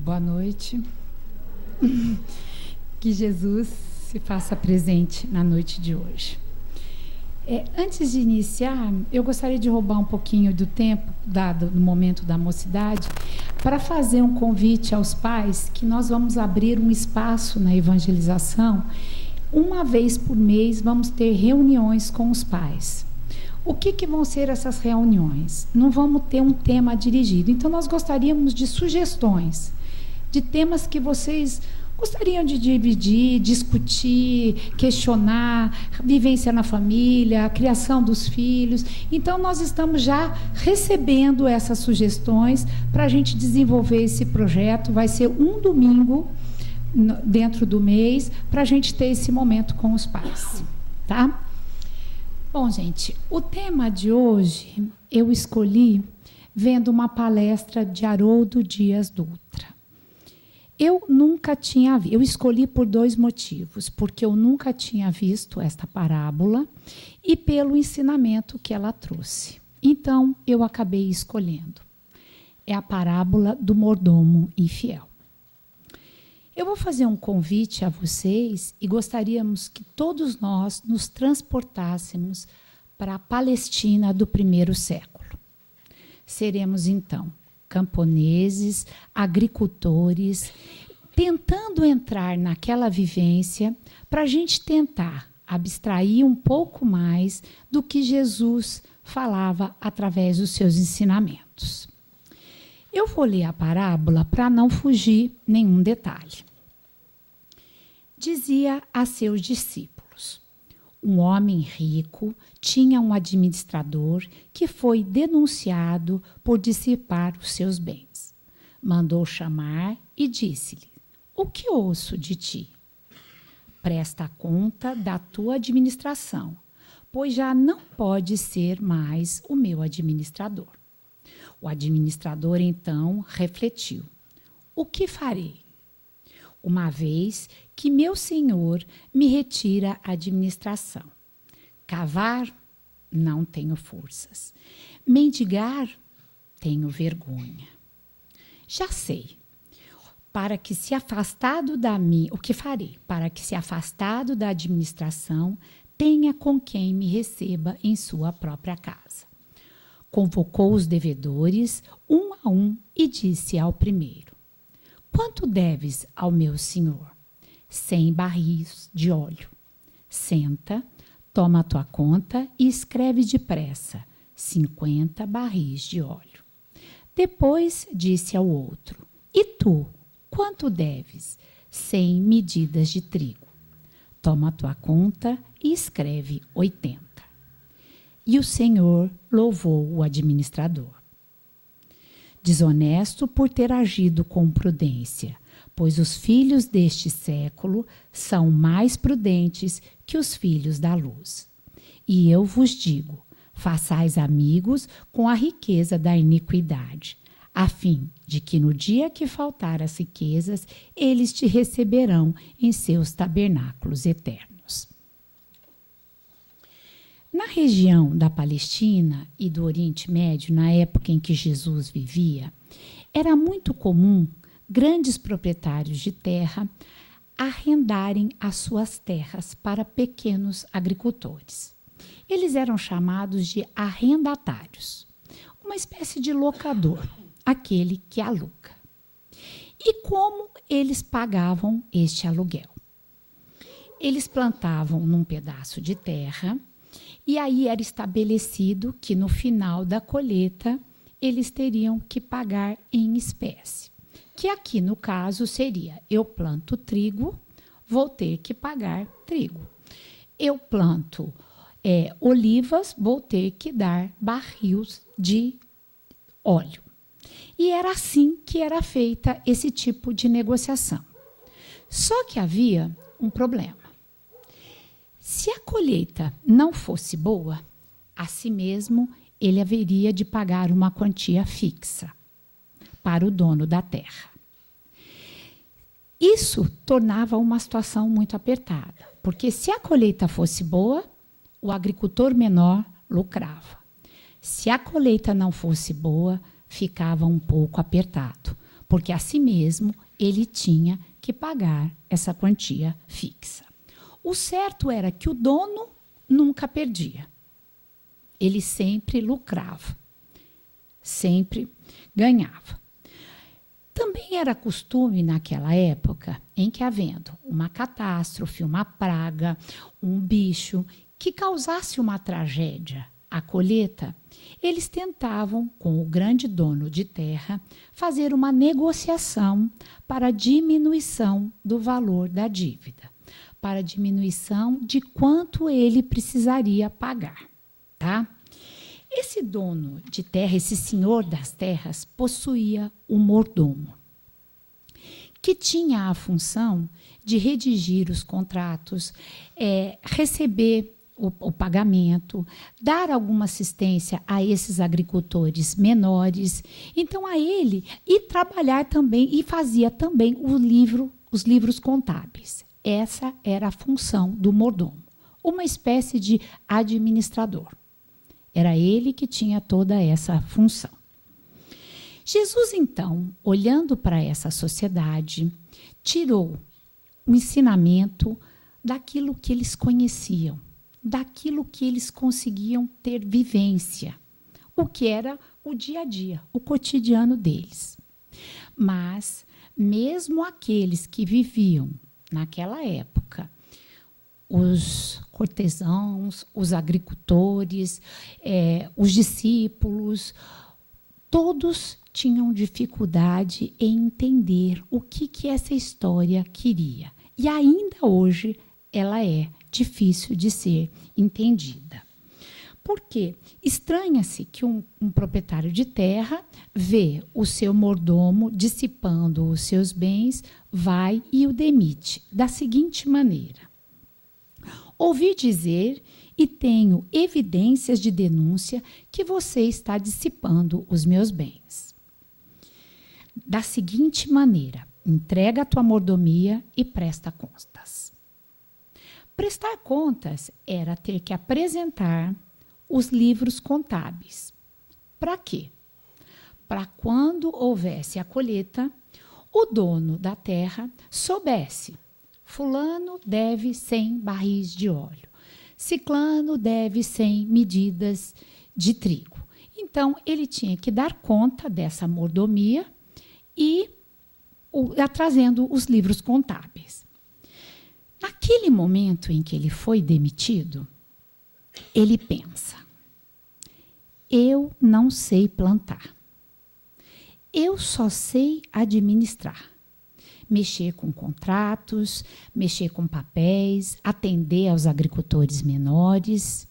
Boa noite. Que Jesus se faça presente na noite de hoje. Antes de iniciar, eu gostaria de roubar um pouquinho do tempo, dado no momento da mocidade, para fazer um convite aos pais que nós vamos abrir um espaço na evangelização. Uma vez por mês vamos ter reuniões com os pais. O que vão ser essas reuniões? Não vamos ter um tema dirigido. Então, nós gostaríamos de sugestões, de temas que vocês gostariam de dividir, discutir, questionar, vivência na família, a criação dos filhos. Então, nós estamos já recebendo essas sugestões para a gente desenvolver esse projeto. Vai ser um domingo dentro do mês para a gente ter esse momento com os pais, tá? Bom, gente, o tema de hoje eu escolhi vendo uma palestra de Haroldo Dias Dutra. Eu escolhi por dois motivos, porque eu nunca tinha visto esta parábola e pelo ensinamento que ela trouxe. Então, eu acabei escolhendo. É a parábola do mordomo infiel. Eu vou fazer um convite a vocês e gostaríamos que todos nós nos transportássemos para a Palestina do primeiro século. Seremos, então, camponeses, agricultores, tentando entrar naquela vivência para a gente tentar abstrair um pouco mais do que Jesus falava através dos seus ensinamentos. Eu vou ler a parábola para não fugir nenhum detalhe. Dizia a seus discípulos: um homem rico tinha um administrador que foi denunciado por dissipar os seus bens. Mandou chamar e disse-lhe: o que ouço de ti? Presta conta da tua administração, pois já não pode ser mais o meu administrador. O administrador, então, refletiu: o que farei? Uma vez que meu senhor me retira a administração. Cavar, não tenho forças. Mendigar, tenho vergonha. Já sei. O que farei? Para que, se afastado da administração, tenha com quem me receba em sua própria casa. Convocou os devedores, um a um, e disse ao primeiro: quanto deves ao meu senhor? 100 barris de óleo. Senta, toma a tua conta e escreve depressa: 50 barris de óleo. Depois disse ao outro: e tu, quanto deves? 100 medidas de trigo. Toma a tua conta e escreve 80. E o Senhor louvou o administrador. Desonesto por ter agido com prudência, pois os filhos deste século são mais prudentes que os filhos da luz. E eu vos digo: façais amigos com a riqueza da iniquidade, a fim de que no dia que faltar as riquezas, eles te receberão em seus tabernáculos eternos. Na região da Palestina e do Oriente Médio, na época em que Jesus vivia, era muito comum grandes proprietários de terra arrendarem as suas terras para pequenos agricultores. Eles eram chamados de arrendatários, uma espécie de locador, aquele que aluga. E como eles pagavam este aluguel? Eles plantavam num pedaço de terra. E aí era estabelecido que no final da colheita eles teriam que pagar em espécie. Que aqui no caso seria: eu planto trigo, vou ter que pagar trigo. Eu planto olivas, vou ter que dar barris de óleo. E era assim que era feita esse tipo de negociação. Só que havia um problema. Se a colheita não fosse boa, a si mesmo ele haveria de pagar uma quantia fixa para o dono da terra. Isso tornava uma situação muito apertada, porque se a colheita fosse boa, o agricultor menor lucrava. Se a colheita não fosse boa, ficava um pouco apertado, porque a si mesmo ele tinha que pagar essa quantia fixa. O certo era que o dono nunca perdia. Ele sempre lucrava, sempre ganhava. Também era costume naquela época em que, havendo uma catástrofe, uma praga, um bicho que causasse uma tragédia à colheita, eles tentavam, com o grande dono de terra, fazer uma negociação para a diminuição do valor da dívida, para a diminuição de quanto ele precisaria pagar, tá? Esse dono de terra, esse senhor das terras, possuía um mordomo, que tinha a função de redigir os contratos, receber o pagamento, dar alguma assistência a esses agricultores menores, então a ele, e trabalhar também, e fazia também os livros contábeis. Essa era a função do mordomo, uma espécie de administrador. Era ele que tinha toda essa função. Jesus, então, olhando para essa sociedade, tirou o ensinamento daquilo que eles conheciam, daquilo que eles conseguiam ter vivência, o que era o dia a dia, o cotidiano deles. Mas, mesmo aqueles que viviam naquela época, os cortesãos, os agricultores, os discípulos, todos tinham dificuldade em entender o que essa história queria. E ainda hoje ela é difícil de ser entendida. Porque estranha-se que um proprietário de terra vê o seu mordomo dissipando os seus bens, vai e o demite da seguinte maneira: ouvi dizer e tenho evidências de denúncia que você está dissipando os meus bens. Da seguinte maneira: entrega a tua mordomia e presta contas. Prestar contas era ter que apresentar os livros contábeis. Para quê? Para quando houvesse a colheita, o dono da terra soubesse: fulano deve 100 barris de óleo, ciclano deve 100 medidas de trigo. Então, ele tinha que dar conta dessa mordomia e trazendo os livros contábeis. Naquele momento em que ele foi demitido, ele pensa: eu não sei plantar, eu só sei administrar. Mexer com contratos, mexer com papéis, atender aos agricultores menores.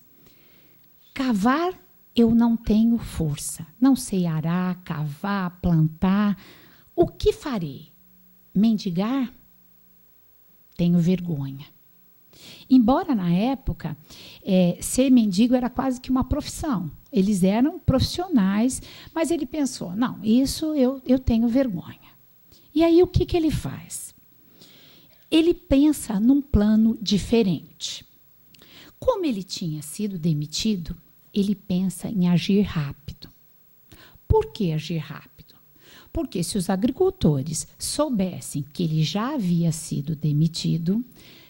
Cavar, eu não tenho força. Não sei arar, cavar, plantar. O que farei? Mendigar? Tenho vergonha. Embora, na época, ser mendigo era quase que uma profissão. Eles eram profissionais, mas ele pensou: não, isso eu tenho vergonha. E aí, o que ele faz? Ele pensa num plano diferente. Como ele tinha sido demitido, ele pensa em agir rápido. Por que agir rápido? Porque se os agricultores soubessem que ele já havia sido demitido,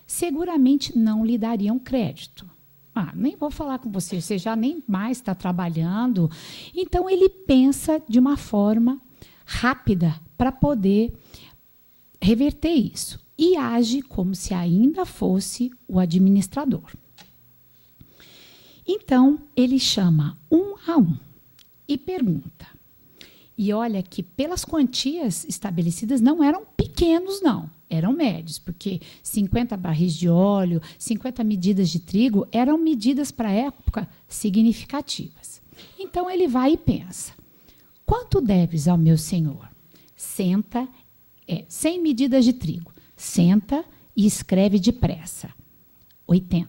seguramente não lhe dariam crédito. Nem vou falar com você, você já nem mais está trabalhando. Então, ele pensa de uma forma rápida para poder reverter isso. E age como se ainda fosse o administrador. Então, ele chama um a um e pergunta. E olha que pelas quantias estabelecidas não eram pequenos, não. Eram médios, porque 50 barris de óleo, 50 medidas de trigo eram medidas para a época significativas. Então, ele vai e pensa: quanto deves ao meu senhor? 100 medidas de trigo. Senta e escreve depressa. 80.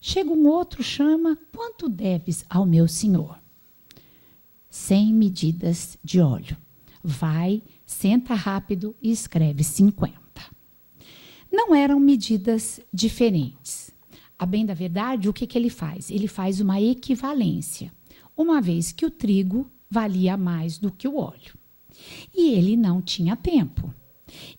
Chega um outro, chama: quanto deves ao meu senhor? 100 medidas de óleo. Vai, senta rápido e escreve 50. Não eram medidas diferentes. A bem da verdade, o que ele faz? Ele faz uma equivalência, uma vez que o trigo valia mais do que o óleo. E ele não tinha tempo.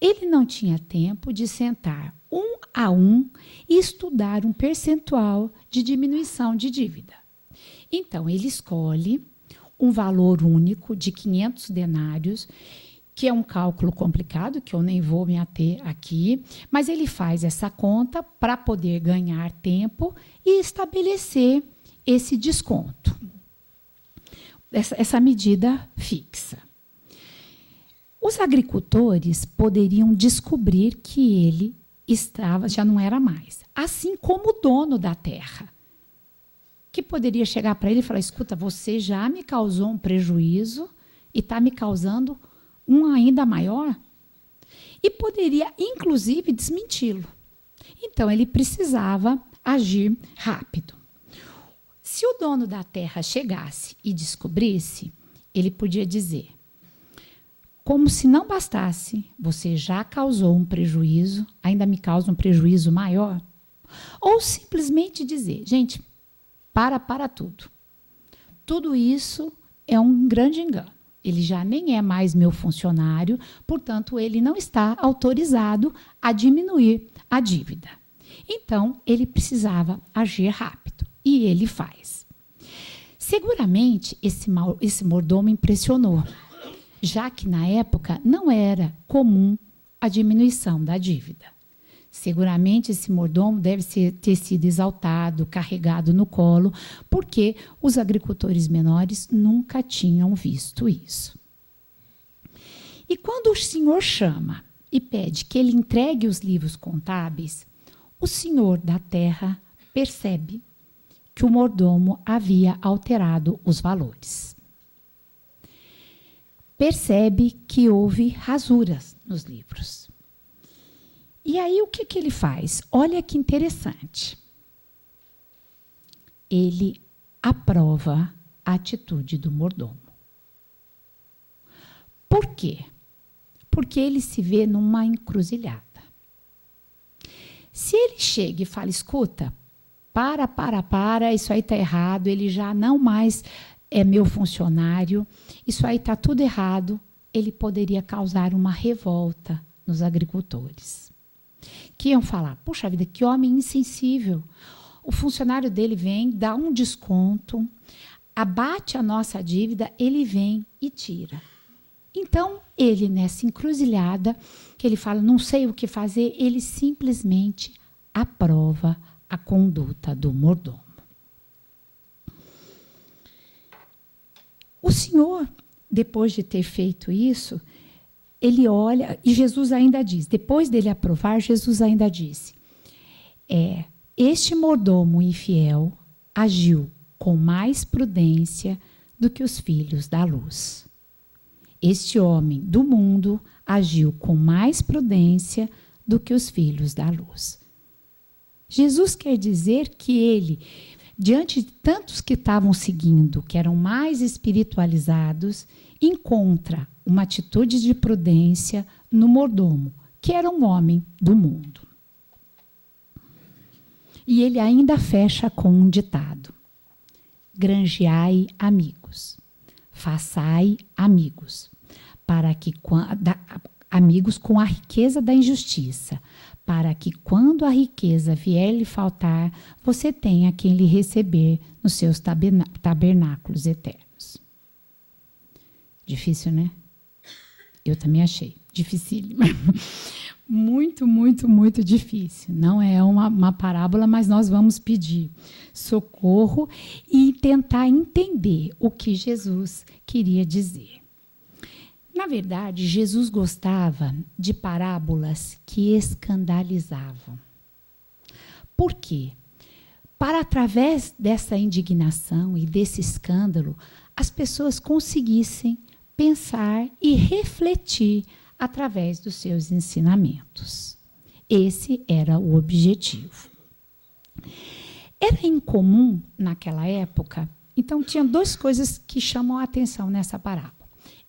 Ele não tinha tempo de sentar um a um e estudar um percentual de diminuição de dívida. Então, ele escolhe um valor único de 500 denários, que é um cálculo complicado, que eu nem vou me ater aqui, mas ele faz essa conta para poder ganhar tempo e estabelecer esse desconto, essa medida fixa. Os agricultores poderiam descobrir que ele já não era mais, assim como o dono da terra, que poderia chegar para ele e falar: escuta, você já me causou um prejuízo e está me causando um ainda maior, e poderia, inclusive, desmenti-lo. Então, ele precisava agir rápido. Se o dono da terra chegasse e descobrisse, ele podia dizer: como se não bastasse, você já causou um prejuízo, ainda me causa um prejuízo maior. Ou simplesmente dizer: gente, para tudo. Tudo isso é um grande engano. Ele já nem é mais meu funcionário, portanto, ele não está autorizado a diminuir a dívida. Então, ele precisava agir rápido, e ele faz. Seguramente, esse mordomo impressionou, já que na época não era comum a diminuição da dívida. Seguramente esse mordomo deve ter sido exaltado, carregado no colo, porque os agricultores menores nunca tinham visto isso. E quando o senhor chama e pede que ele entregue os livros contábeis, o senhor da terra percebe que o mordomo havia alterado os valores. Percebe que houve rasuras nos livros. E aí, o que ele faz? Olha que interessante. Ele aprova a atitude do mordomo. Por quê? Porque ele se vê numa encruzilhada. Se ele chega e fala: escuta, para, isso aí está errado, ele já não mais é meu funcionário, isso aí está tudo errado, ele poderia causar uma revolta nos agricultores. Que iam falar: puxa vida, que homem insensível. O funcionário dele vem, dá um desconto, abate a nossa dívida, ele vem e tira. Então, ele, nessa encruzilhada, que ele fala: não sei o que fazer, ele simplesmente aprova a conduta do mordomo. O Senhor, depois de ter feito isso, ele olha, e Jesus ainda diz, depois dele aprovar, Jesus ainda disse: este mordomo infiel agiu com mais prudência do que os filhos da luz. Este homem do mundo agiu com mais prudência do que os filhos da luz. Jesus quer dizer que ele, diante de tantos que estavam seguindo, que eram mais espiritualizados, encontra uma atitude de prudência no mordomo, que era um homem do mundo. E ele ainda fecha com um ditado: granjeai amigos, façai amigos, para que amigos com a riqueza da injustiça, para que quando a riqueza vier lhe faltar, você tenha quem lhe receber nos seus tabernáculos eternos. Difícil, né? Eu também achei dificílimo. Muito, muito, muito difícil. Não é uma parábola, mas nós vamos pedir socorro e tentar entender o que Jesus queria dizer. Na verdade, Jesus gostava de parábolas que escandalizavam. Por quê? Para, através dessa indignação e desse escândalo, as pessoas conseguissem pensar e refletir através dos seus ensinamentos. Esse era o objetivo. Era incomum naquela época, então tinha duas coisas que chamam a atenção nessa parábola.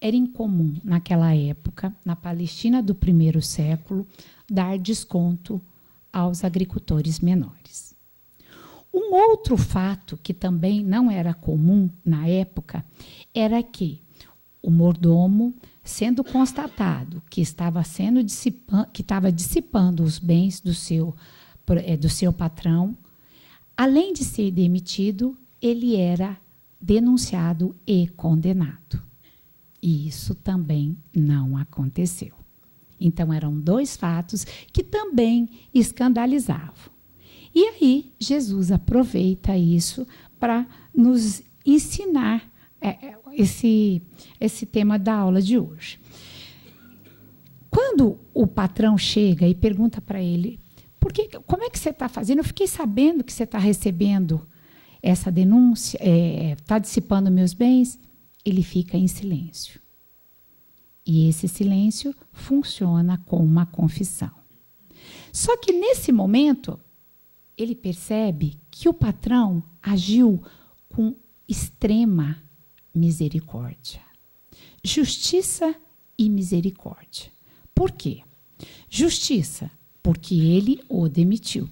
Era incomum naquela época, na Palestina do primeiro século, dar desconto aos agricultores menores. Um outro fato que também não era comum na época era que o mordomo sendo constatado que estava dissipando os bens do seu patrão, além de ser demitido, ele era denunciado e condenado. E isso também não aconteceu. Então, eram 2 fatos que também escandalizavam. E aí, Jesus aproveita isso para nos ensinar esse tema da aula de hoje. Quando o patrão chega e pergunta para ele, como é que você está fazendo? Eu fiquei sabendo que você está recebendo essa denúncia, está dissipando meus bens. Ele fica em silêncio. E esse silêncio funciona como uma confissão. Só que nesse momento, ele percebe que o patrão agiu com extrema misericórdia. Justiça e misericórdia. Por quê? Justiça, porque ele o demitiu.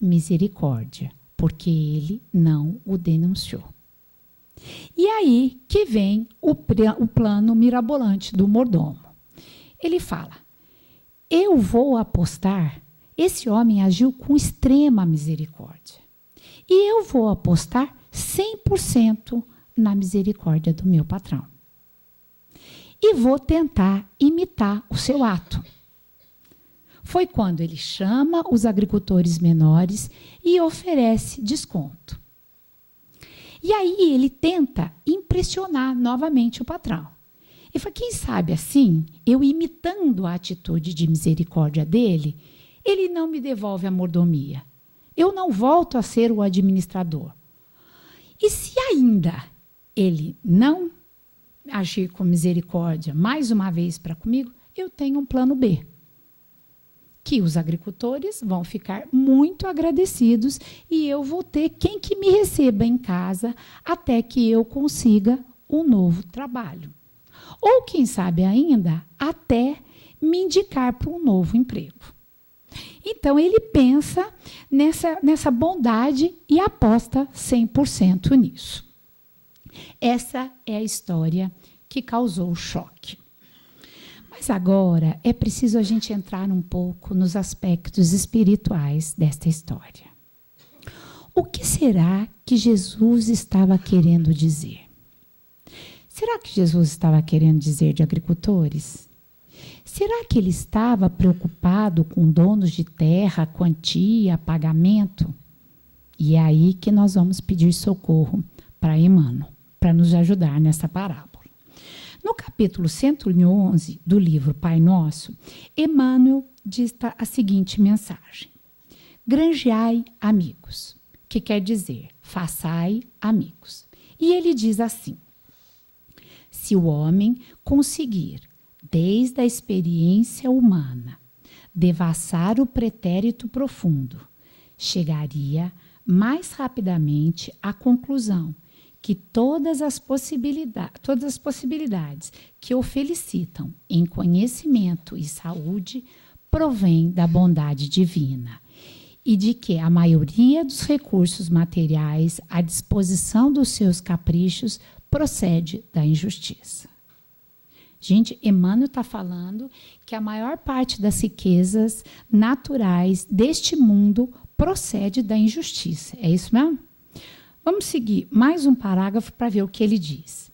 Misericórdia, porque ele não o denunciou. E aí que vem o plano mirabolante do mordomo. Ele fala, eu vou apostar, esse homem agiu com extrema misericórdia. E eu vou apostar 100% na misericórdia do meu patrão. E vou tentar imitar o seu ato. Foi quando ele chama os agricultores menores e oferece desconto. E aí ele tenta impressionar novamente o patrão. Ele fala, quem sabe assim, eu imitando a atitude de misericórdia dele, ele não me devolve a mordomia. Eu não volto a ser o administrador. E se ainda ele não agir com misericórdia mais uma vez para comigo, eu tenho um plano B. Que os agricultores vão ficar muito agradecidos e eu vou ter quem que me receba em casa até que eu consiga um novo trabalho. Ou, quem sabe ainda, até me indicar para um novo emprego. Então, ele pensa nessa bondade e aposta 100% nisso. Essa é a história que causou o choque. Mas agora é preciso a gente entrar um pouco nos aspectos espirituais desta história. O que será que Jesus estava querendo dizer? Será que Jesus estava querendo dizer de agricultores? Será que ele estava preocupado com donos de terra, quantia, pagamento? E é aí que nós vamos pedir socorro para Emmanuel, para nos ajudar nessa parábola. No capítulo 111 do livro Pai Nosso, Emmanuel diz a seguinte mensagem. Granjeai amigos, que quer dizer, façai amigos. E ele diz assim, se o homem conseguir, desde a experiência humana, devassar o pretérito profundo, chegaria mais rapidamente à conclusão que todas as possibilidades que o felicitam em conhecimento e saúde provém da bondade divina e de que a maioria dos recursos materiais à disposição dos seus caprichos procede da injustiça. Gente, Emmanuel está falando que a maior parte das riquezas naturais deste mundo procede da injustiça. É isso mesmo? Vamos seguir mais um parágrafo para ver o que ele diz.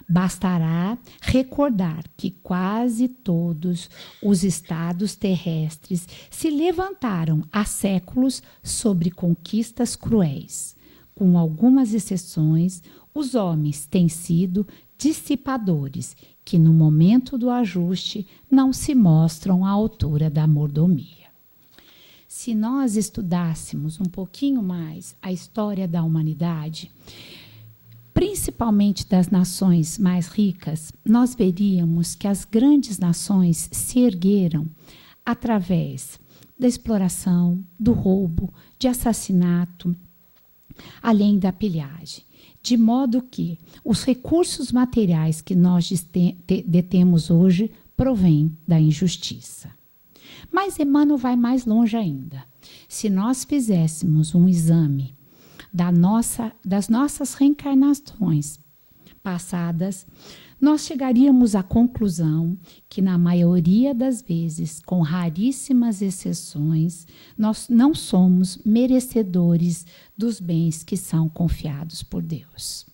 Bastará recordar que quase todos os estados terrestres se levantaram há séculos sobre conquistas cruéis. Com algumas exceções, os homens têm sido dissipadores, que no momento do ajuste não se mostram à altura da mordomia. Se nós estudássemos um pouquinho mais a história da humanidade, principalmente das nações mais ricas, nós veríamos que as grandes nações se ergueram através da exploração, do roubo, de assassinato, além da pilhagem. De modo que os recursos materiais que nós detemos hoje provêm da injustiça. Mas Emmanuel vai mais longe ainda. Se nós fizéssemos um exame das nossas reencarnações passadas, nós chegaríamos à conclusão que, na maioria das vezes, com raríssimas exceções, nós não somos merecedores dos bens que são confiados por Deus.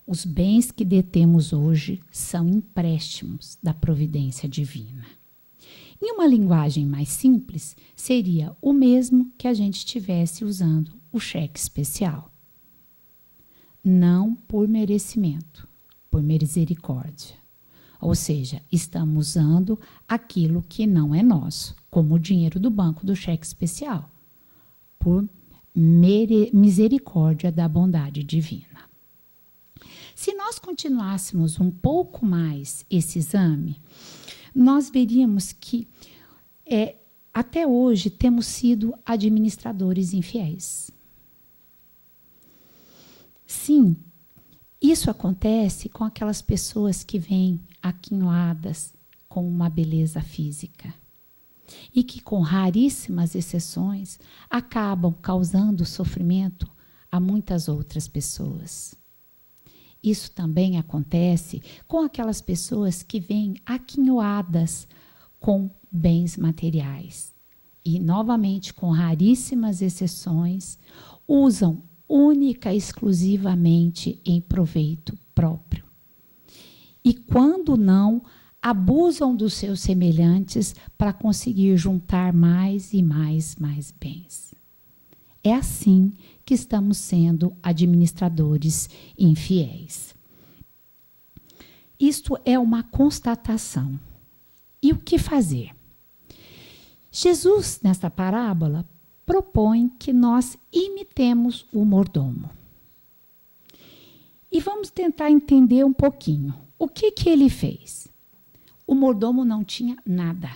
Os bens que detemos hoje são empréstimos da providência divina. Em uma linguagem mais simples, seria o mesmo que a gente estivesse usando o cheque especial. Não por merecimento, por misericórdia. Ou seja, estamos usando aquilo que não é nosso, como o dinheiro do banco do cheque especial, por misericórdia da bondade divina. Se nós continuássemos um pouco mais esse exame, nós veríamos que até hoje temos sido administradores infiéis. Sim, isso acontece com aquelas pessoas que vêm aquinhoadas com uma beleza física e que, com raríssimas exceções, acabam causando sofrimento a muitas outras pessoas. Isso também acontece com aquelas pessoas que vêm aquinhoadas com bens materiais e, novamente, com raríssimas exceções, usam única e exclusivamente em proveito próprio. E, quando não, abusam dos seus semelhantes para conseguir juntar mais e mais bens. É assim que estamos sendo administradores infiéis. Isto é uma constatação. E o que fazer? Jesus, nesta parábola, propõe que nós imitemos o mordomo. E vamos tentar entender um pouquinho. O que ele fez? O mordomo não tinha nada.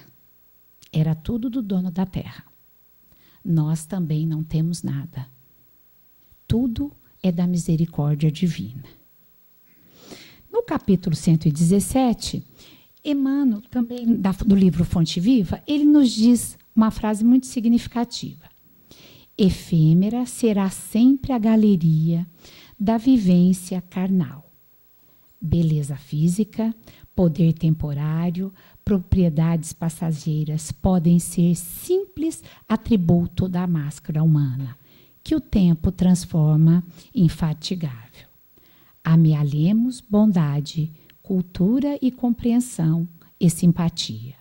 Era tudo do dono da terra. Nós também não temos nada. Tudo é da misericórdia divina. No capítulo 117, Emmanuel, também do livro Fonte Viva, ele nos diz uma frase muito significativa. Efêmera será sempre a galeria da vivência carnal. Beleza física, poder temporário, propriedades passageiras podem ser simples atributo da máscara humana, que o tempo transforma infatigável. Amealhemos bondade, cultura e compreensão e simpatia.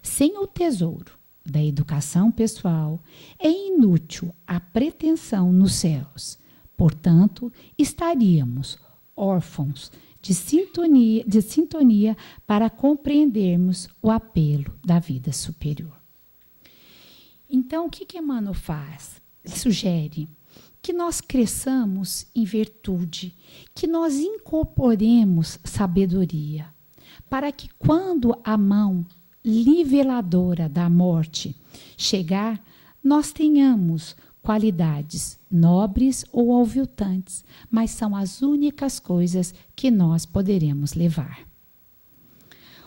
Sem o tesouro da educação pessoal, é inútil a pretensão nos céus. Portanto, estaríamos órfãos de sintonia para compreendermos o apelo da vida superior. Então, o que Emmanuel faz? Ele sugere que nós cresçamos em virtude, que nós incorporemos sabedoria, para que quando a mão niveladora da morte chegar, nós tenhamos qualidades nobres ou aviltantes, mas são as únicas coisas que nós poderemos levar.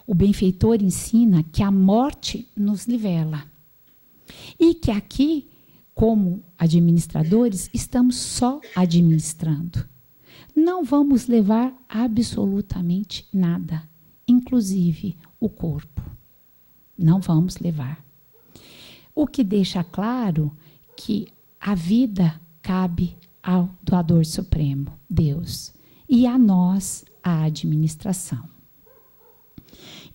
O benfeitor ensina que a morte nos nivela e que aqui, como administradores, estamos só administrando. Não vamos levar absolutamente nada, inclusive o corpo. Não vamos levar. O que deixa claro que a vida cabe ao doador supremo, Deus, e a nós, a administração.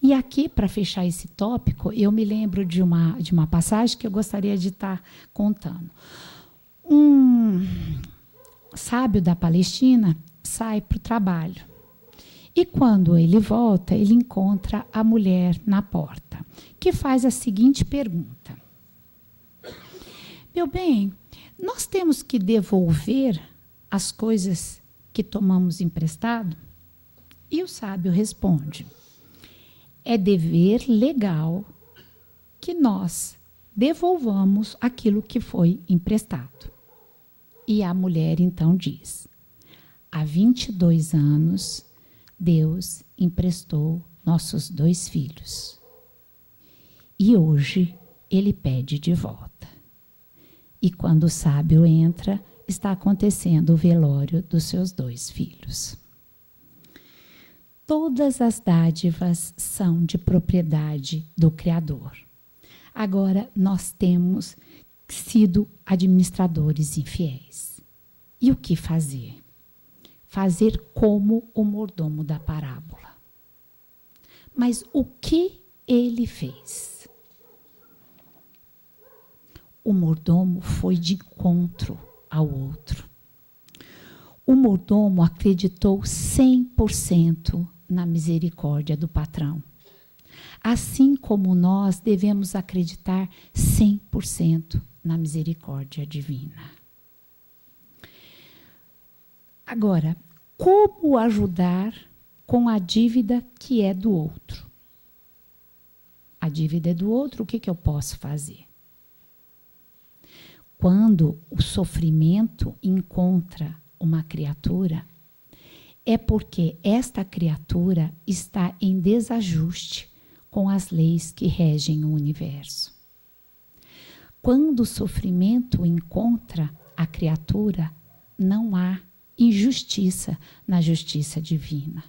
E aqui, para fechar esse tópico, eu me lembro de uma passagem que eu gostaria de estar contando. Um sábio da Palestina sai para o trabalho. E quando ele volta, ele encontra a mulher na porta, que faz a seguinte pergunta. Meu bem, nós temos que devolver as coisas que tomamos emprestado? E o sábio responde, é dever legal que nós devolvamos aquilo que foi emprestado. E a mulher então diz, há 22 anos, Deus emprestou nossos 2 filhos. E hoje ele pede de volta. E quando o sábio entra, está acontecendo o velório dos seus 2 filhos. Todas as dádivas são de propriedade do Criador. Agora, nós temos sido administradores infiéis. E o que fazer? Fazer como o mordomo da parábola. Mas o que ele fez? O mordomo foi de encontro ao outro. O mordomo acreditou 100% na misericórdia do patrão. Assim como nós devemos acreditar 100% na misericórdia divina. Agora, como ajudar com a dívida que é do outro? A dívida é do outro, o que eu posso fazer? Quando o sofrimento encontra uma criatura, é porque esta criatura está em desajuste com as leis que regem o universo. Quando o sofrimento encontra a criatura, não há injustiça na justiça divina.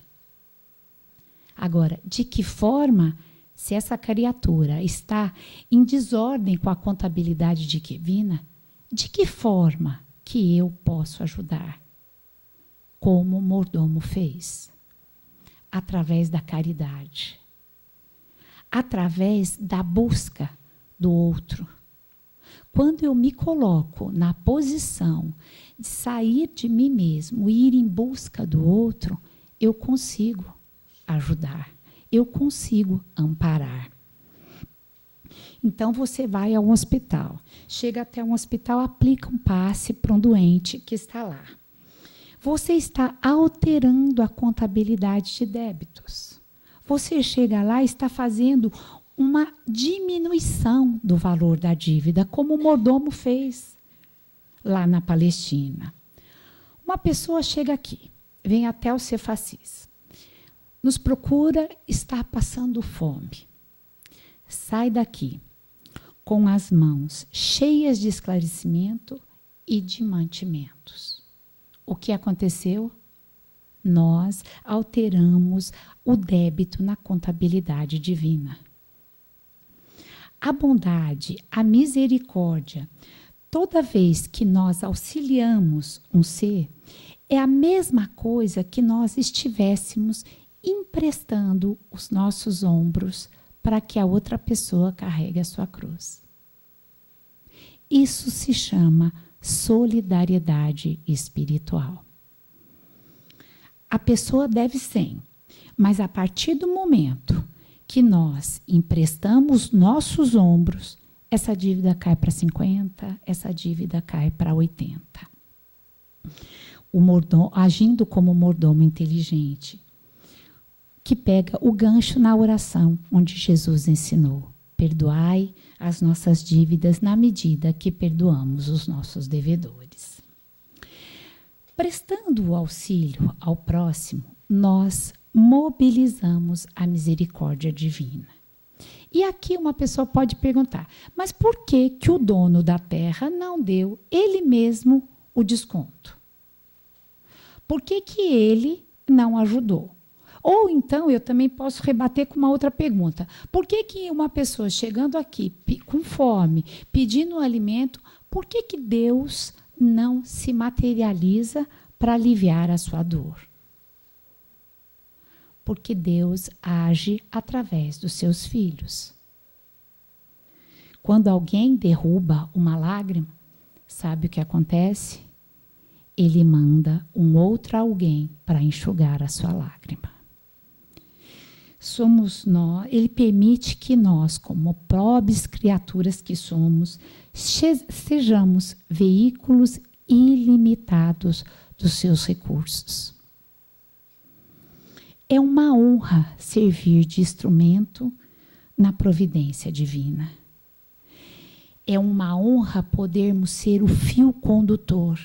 Agora, de que forma, se essa criatura está em desordem com a contabilidade divina, de que forma que eu posso ajudar? Como o mordomo fez? Através da caridade. Através da busca do outro. Quando eu me coloco na posição de sair de mim mesmo e ir em busca do outro, eu consigo ajudar, eu consigo amparar. Então você vai a um hospital, chega até um hospital, aplica um passe para um doente que está lá. Você está alterando a contabilidade de débitos. Você chega lá e está fazendo uma diminuição do valor da dívida, como o mordomo fez lá na Palestina. Uma pessoa chega aqui, vem até o Cefacis, nos procura, está passando fome. Sai daqui com as mãos cheias de esclarecimento e de mantimentos. O que aconteceu? Nós alteramos o débito na contabilidade divina. A bondade, a misericórdia, toda vez que nós auxiliamos um ser, é a mesma coisa que nós estivéssemos emprestando os nossos ombros para que a outra pessoa carregue a sua cruz. Isso se chama solidariedade espiritual. A pessoa deve 100, mas a partir do momento que nós emprestamos nossos ombros, essa dívida cai para 50, essa dívida cai para 80. O mordomo, agindo como mordomo inteligente, que pega o gancho na oração, onde Jesus ensinou: perdoai as nossas dívidas na medida que perdoamos os nossos devedores. Prestando o auxílio ao próximo, nós mobilizamos a misericórdia divina. E aqui uma pessoa pode perguntar: mas por que que o dono da terra não deu ele mesmo o desconto? Por que que ele não ajudou? Ou então eu também posso rebater com uma outra pergunta: por que que uma pessoa chegando aqui com fome, pedindo um alimento, por que que Deus não se materializa para aliviar a sua dor? Porque Deus age através dos seus filhos. Quando alguém derruba uma lágrima, sabe o que acontece? Ele manda um outro alguém para enxugar a sua lágrima. Somos nós, ele permite que nós, como pobres criaturas que somos, sejamos veículos ilimitados dos seus recursos. É uma honra servir de instrumento na providência divina. É uma honra podermos ser o fio condutor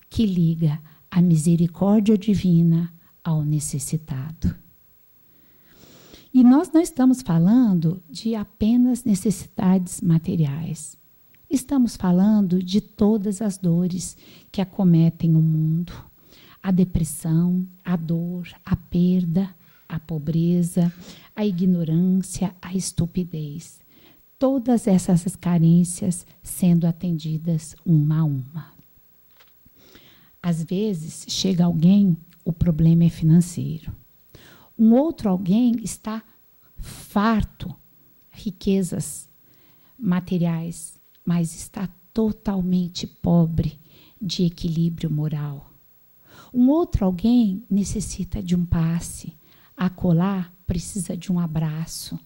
que liga a misericórdia divina ao necessitado. E nós não estamos falando de apenas necessidades materiais. Estamos falando de todas as dores que acometem o mundo. A depressão, a dor, a perda, a pobreza, a ignorância, a estupidez. Todas essas carências sendo atendidas uma a uma. Às vezes, chega alguém, o problema é financeiro. Um outro alguém está farto, riquezas materiais, mas está totalmente pobre de equilíbrio moral. Um outro alguém necessita de um passe, acolá precisa de um abraço.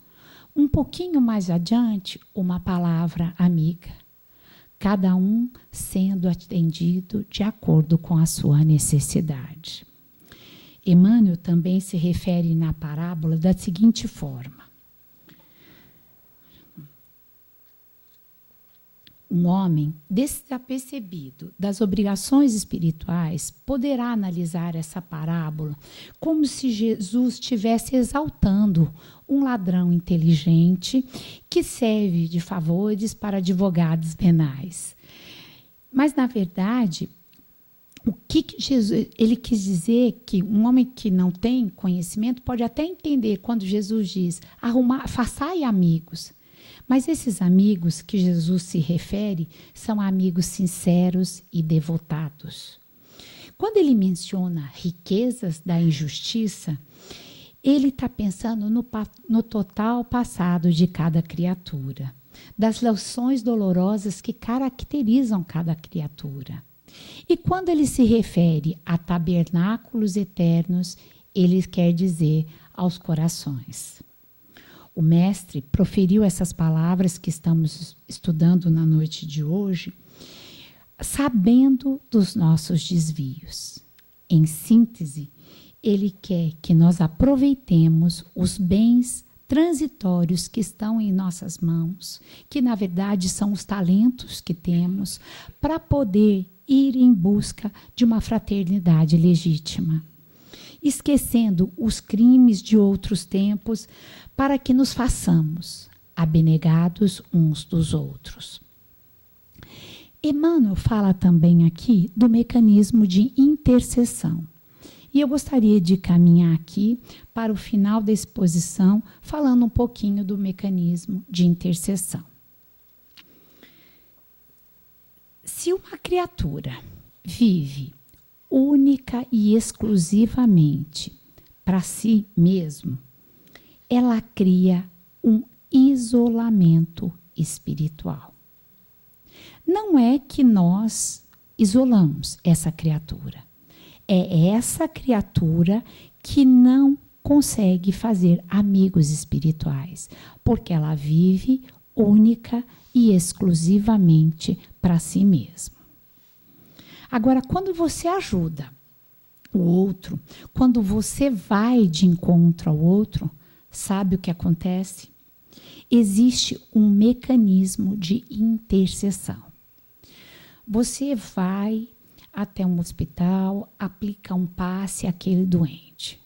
Um pouquinho mais adiante, uma palavra amiga. Cada um sendo atendido de acordo com a sua necessidade. Emmanuel também se refere na parábola da seguinte forma. Um homem desapercebido das obrigações espirituais poderá analisar essa parábola como se Jesus estivesse exaltando um ladrão inteligente que serve de favores para advogados penais. Mas, na verdade, o que Jesus, ele quis dizer que um homem que não tem conhecimento pode até entender quando Jesus diz, façai amigos. Mas esses amigos que Jesus se refere são amigos sinceros e devotados. Quando ele menciona riquezas da injustiça, ele está pensando no total passado de cada criatura, das lições dolorosas que caracterizam cada criatura. E quando ele se refere a tabernáculos eternos, ele quer dizer aos corações. O mestre proferiu essas palavras que estamos estudando na noite de hoje, sabendo dos nossos desvios. Em síntese, ele quer que nós aproveitemos os bens transitórios que estão em nossas mãos, que na verdade são os talentos que temos, para poder ir em busca de uma fraternidade legítima, esquecendo os crimes de outros tempos, para que nos façamos abnegados uns dos outros. Emmanuel fala também aqui do mecanismo de intercessão. E eu gostaria de caminhar aqui para o final da exposição, falando um pouquinho do mecanismo de intercessão. Se uma criatura vive única e exclusivamente para si mesmo, ela cria um isolamento espiritual. Não é que nós isolamos essa criatura. É essa criatura que não consegue fazer amigos espirituais, porque ela vive única e exclusivamente para si mesma. Agora, quando você ajuda o outro, quando você vai de encontro ao outro, sabe o que acontece? Existe um mecanismo de intercessão. Você vai até um hospital, aplica um passe àquele doente.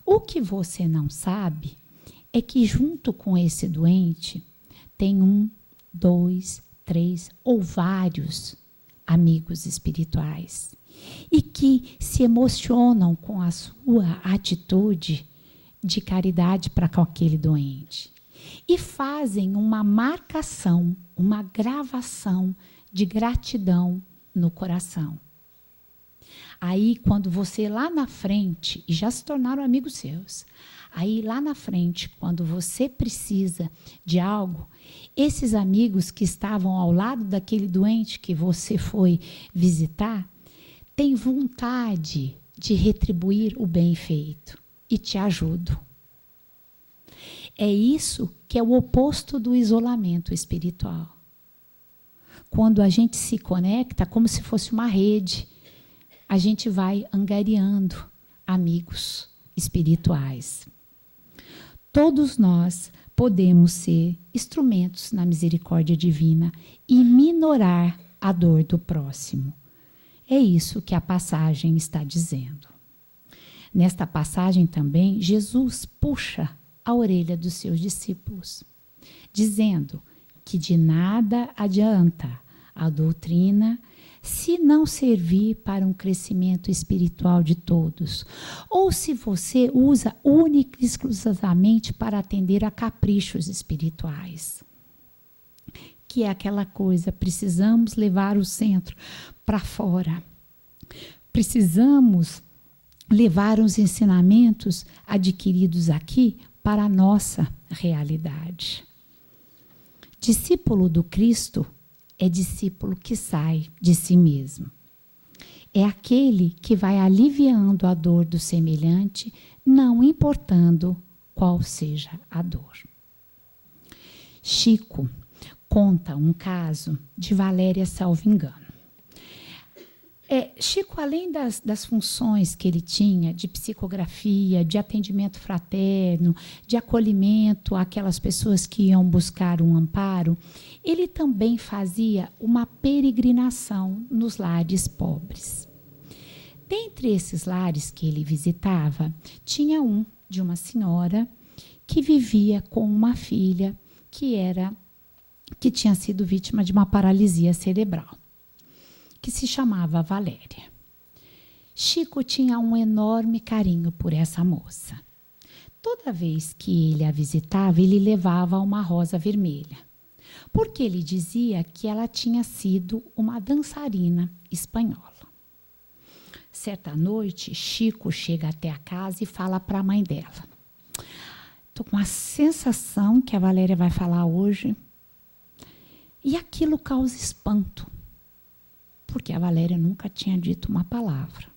O que você não sabe é que junto com esse doente tem 1, 2, 3 ou vários amigos espirituais e que se emocionam com a sua atitude de caridade para com aquele doente e fazem uma marcação, uma gravação de gratidão no coração. Aí, quando você lá na frente, e já se tornaram amigos seus, aí lá na frente, quando você precisa de algo, esses amigos que estavam ao lado daquele doente que você foi visitar, têm vontade de retribuir o bem feito e te ajudam. É isso que é o oposto do isolamento espiritual. Quando a gente se conecta, como se fosse uma rede, a gente vai angariando amigos espirituais. Todos nós podemos ser instrumentos na misericórdia divina e minorar a dor do próximo. É isso que a passagem está dizendo. Nesta passagem também, Jesus puxa a orelha dos seus discípulos, dizendo que de nada adianta a doutrina se não servir para um crescimento espiritual de todos, ou se você usa única e exclusivamente para atender a caprichos espirituais. Que é aquela coisa, precisamos levar o centro para fora. Precisamos levar os ensinamentos adquiridos aqui para a nossa realidade. Discípulo do Cristo é discípulo que sai de si mesmo. É aquele que vai aliviando a dor do semelhante, não importando qual seja a dor. Chico conta um caso de Valéria, salvo engano. Chico, além das funções que ele tinha de psicografia, de atendimento fraterno, de acolhimento àquelas pessoas que iam buscar um amparo, ele também fazia uma peregrinação nos lares pobres. Dentre esses lares que ele visitava, tinha um de uma senhora que vivia com uma filha que tinha sido vítima de uma paralisia cerebral, que se chamava Valéria. Chico tinha um enorme carinho por essa moça. Toda vez que ele a visitava, ele levava uma rosa vermelha, porque ele dizia que ela tinha sido uma dançarina espanhola. Certa noite, Chico chega até a casa e fala para a mãe dela: estou com a sensação que a Valéria vai falar hoje. E aquilo causa espanto, porque a Valéria nunca tinha dito uma palavra.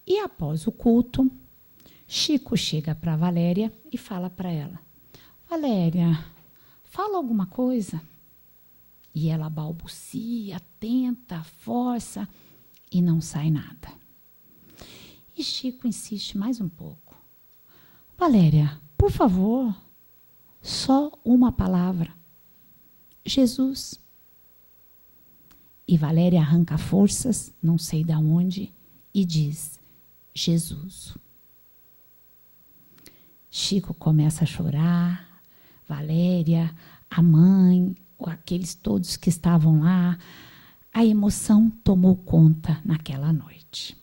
E após o culto, Chico chega para a Valéria e fala para ela: Valéria, fala alguma coisa. E ela balbucia, tenta, força e não sai nada. E Chico insiste mais um pouco: Valéria, por favor, só uma palavra. Jesus. E Valéria arranca forças, não sei de onde, e diz: Jesus. Chico começa a chorar, Valéria, a mãe, aqueles todos que estavam lá. A emoção tomou conta naquela noite.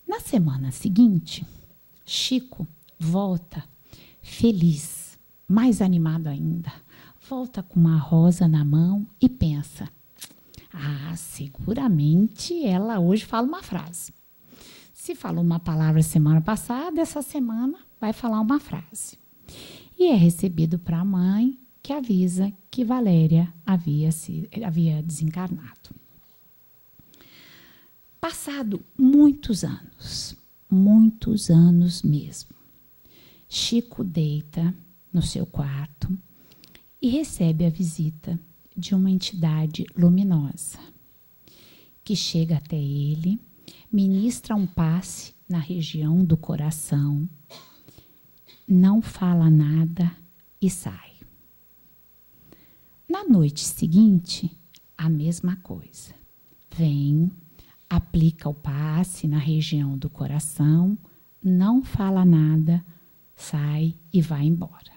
Na semana seguinte, Chico volta feliz, mais animado ainda. Volta com uma rosa na mão e pensa: seguramente ela hoje fala uma frase. Se falou uma palavra semana passada, essa semana vai falar uma frase. E é recebido para a mãe, que avisa que Valéria havia desencarnado. Passado muitos anos mesmo, Chico deita no seu quarto e recebe a visita de uma entidade luminosa, que chega até ele, ministra um passe na região do coração, não fala nada e sai. Na noite seguinte, a mesma coisa. Vem, aplica o passe na região do coração, não fala nada, sai e vai embora.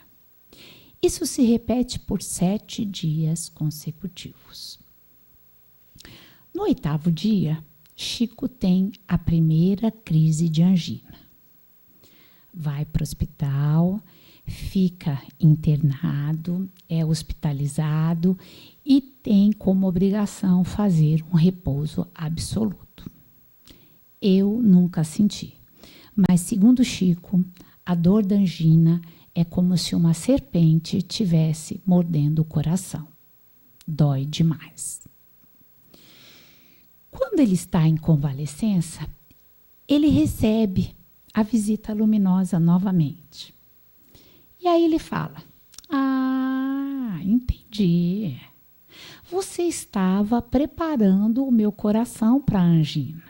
Isso se repete por 7 dias consecutivos. No 8º dia, Chico tem a primeira crise de angina. Vai para o hospital, fica internado, é hospitalizado e tem como obrigação fazer um repouso absoluto. Eu nunca senti, mas segundo Chico, a dor da angina é como se uma serpente tivesse mordendo o coração. Dói demais. Quando ele está em convalescença, ele recebe a visita luminosa novamente. E aí ele fala: entendi. Você estava preparando o meu coração para a angina.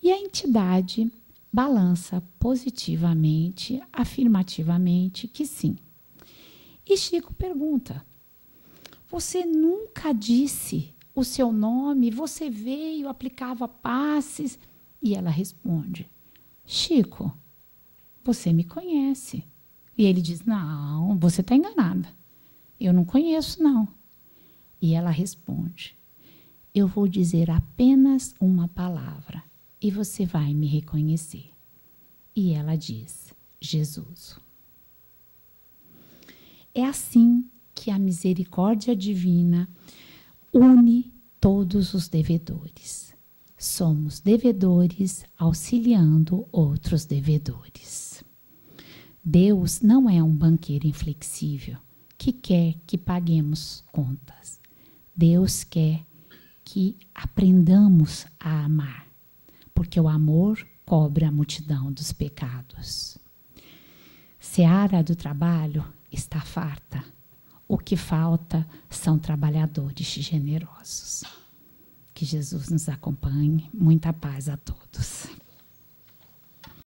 E a entidade balança positivamente, afirmativamente que sim. E Chico pergunta: você nunca disse o seu nome? Você veio, aplicava passes? E ela responde: Chico, você me conhece. E ele diz: não, você está enganada. Eu não conheço, não. E ela responde: eu vou dizer apenas uma palavra e você vai me reconhecer. E ela diz: Jesus. É assim que a misericórdia divina une todos os devedores. Somos devedores auxiliando outros devedores. Deus não é um banqueiro inflexível que quer que paguemos contas. Deus quer que aprendamos a amar, porque o amor cobre a multidão dos pecados. Seara do trabalho está farta. O que falta são trabalhadores generosos. Que Jesus nos acompanhe. Muita paz a todos.